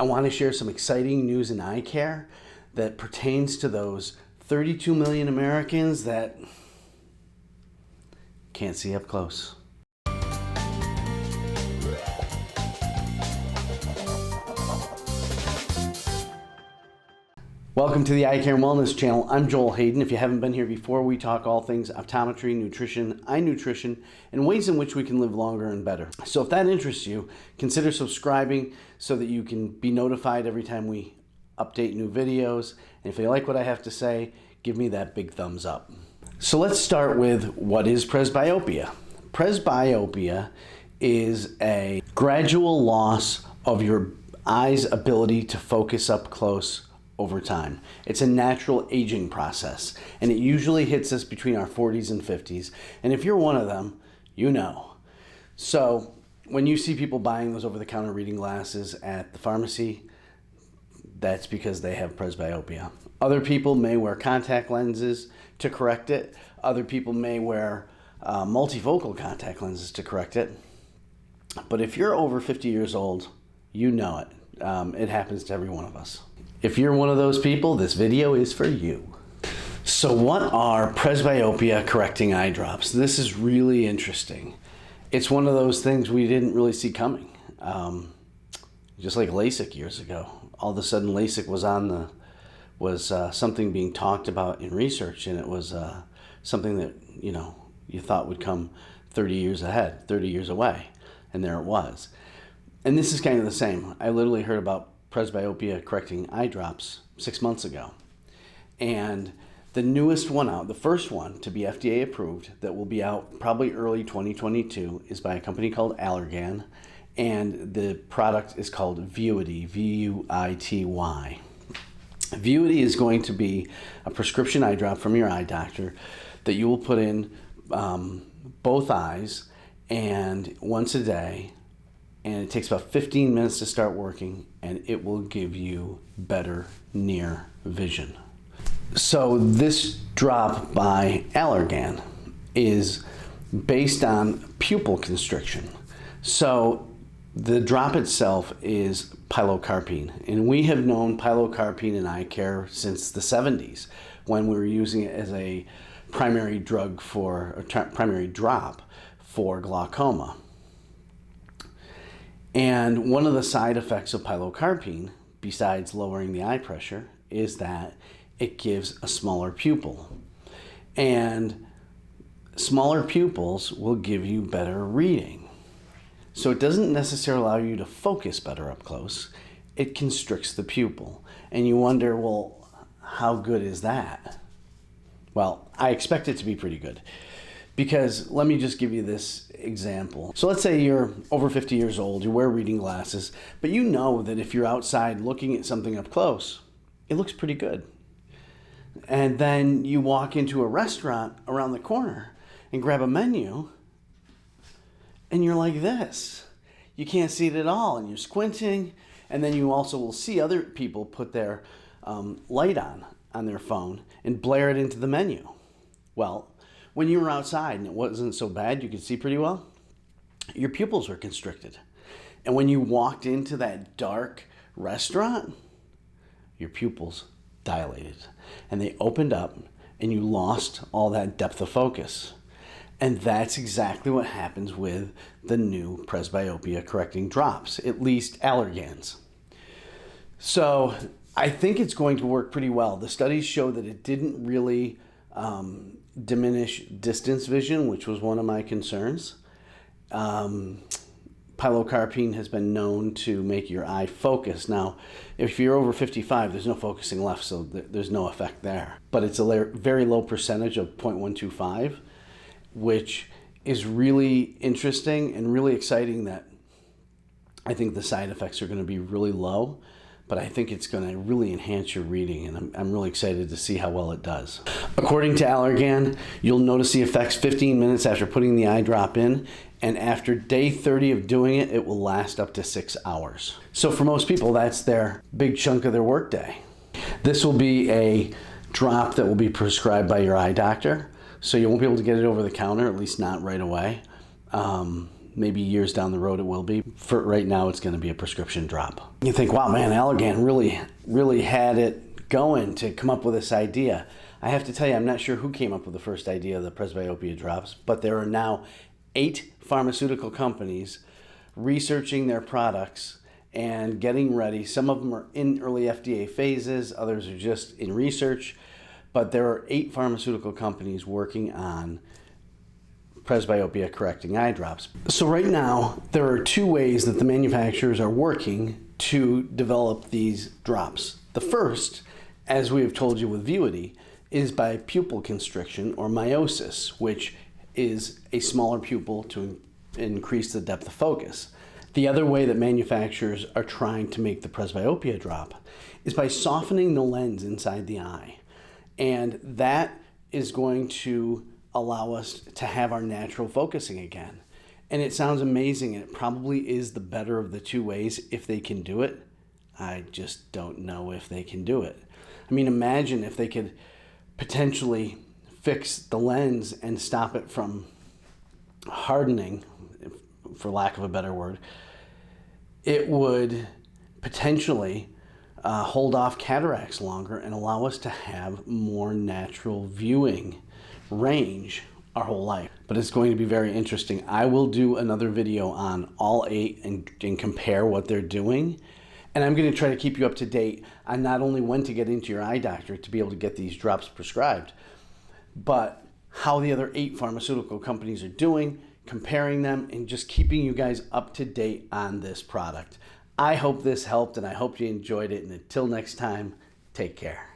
I want to share some exciting news in eye care that pertains to those 32 million Americans that can't see up close. Welcome to the Eye Care and Wellness channel. I'm Joel Hayden. If you haven't been here before, we talk all things optometry, nutrition, eye nutrition, and ways in which we can live longer and better. So if that interests you, consider subscribing so that you can be notified every time we update new videos. And if you like what I have to say, give me that big thumbs up. So let's start with what is presbyopia. Presbyopia is a gradual loss of your eye's ability to focus up close over time. It's a natural aging process, and it usually hits us between our 40s and 50s. And if you're one of them, you know. So when you see people buying those over-the-counter reading glasses at the pharmacy, that's because they have presbyopia. Other people may wear contact lenses to correct it. Other people may wear multifocal contact lenses to correct it. But if you're over 50 years old, you know it. It happens to every one of us. If you're one of those people, this video is for you. So what are presbyopia correcting eye drops? This is really interesting. It's one of those things we didn't really see coming. Just like LASIK years ago. All of a sudden LASIK was something being talked about in research, and it was something that you thought would come 30 years ahead, 30 years away, and there it was. And this is kind of the same. I literally heard about presbyopia correcting eye drops 6 months ago. And the newest one out, the first one to be FDA approved, that will be out probably early 2022, is by a company called Allergan. And the product is called Vuity, V-U-I-T-Y. Vuity is going to be a prescription eye drop from your eye doctor that you will put in both eyes and once a day. And it takes about 15 minutes to start working, and it will give you better near vision. So this drop by Allergan is based on pupil constriction. So the drop itself is pilocarpine, and we have known pilocarpine in eye care since the 70s, when we were using it as a primary drug primary drop for glaucoma. And one of the side effects of pilocarpine, besides lowering the eye pressure, is that it gives a smaller pupil. And smaller pupils will give you better reading. So it doesn't necessarily allow you to focus better up close. It constricts the pupil. And you wonder, well, how good is that? Well, I expect it to be pretty good. Because let me just give you this example. So let's say you're over 50 years old, you wear reading glasses, but you know that if you're outside looking at something up close, it looks pretty good. And then you walk into a restaurant around the corner and grab a menu, and you're like this. You can't see it at all, and you're squinting, and then you also will see other people put their light on their phone and blare it into the menu. Well, when you were outside and it wasn't so bad, you could see pretty well, your pupils were constricted. And when you walked into that dark restaurant, your pupils dilated and they opened up and you lost all that depth of focus. And that's exactly what happens with the new presbyopia correcting drops, at least Allergan's. So I think it's going to work pretty well. The studies show that it didn't really diminish distance vision, which was one of my concerns. Pilocarpine has been known to make your eye focus. Now, if you're over 55, there's no focusing left, so there's no effect there. But it's a very low percentage of 0.125, which is really interesting and really exciting, that I think the side effects are going to be really low. But I think it's going to really enhance your reading, and I'm really excited to see how well it does. According to Allergan, you'll notice the effects 15 minutes after putting the eye drop in, and after day 30 of doing it, it will last up to 6 hours. So for most people, that's their big chunk of their workday. This will be a drop that will be prescribed by your eye doctor, so you won't be able to get it over the counter, at least not right away. Maybe years down the road it will be. For right now, it's going to be a prescription drop. You think, wow, man, Allergan really had it going to come up with this idea. I have to tell you, I'm not sure who came up with the first idea of the presbyopia drops, but there are now 8 pharmaceutical companies researching their products and getting ready. Some of them are in early FDA phases, others are just in research, but there are 8 pharmaceutical companies working on presbyopia correcting eye drops. So right now, there are 2 ways that the manufacturers are working to develop these drops. The first, as we have told you with Vuity, is by pupil constriction or miosis, which is a smaller pupil to increase the depth of focus. The other way that manufacturers are trying to make the presbyopia drop is by softening the lens inside the eye. And that is going to allow us to have our natural focusing again. And it sounds amazing, and it probably is the better of the 2 ways if they can do it. I just don't know if they can do it. I mean, imagine if they could potentially fix the lens and stop it from hardening, for lack of a better word. It would potentially hold off cataracts longer and allow us to have more natural viewing range our whole life. But it's going to be very interesting. I will do another video on all 8 and compare what they're doing. And I'm going to try to keep you up to date on not only when to get into your eye doctor to be able to get these drops prescribed, but how the other 8 pharmaceutical companies are doing, comparing them, and just keeping you guys up to date on this product. I hope this helped, and I hope you enjoyed it. And until next time, take care.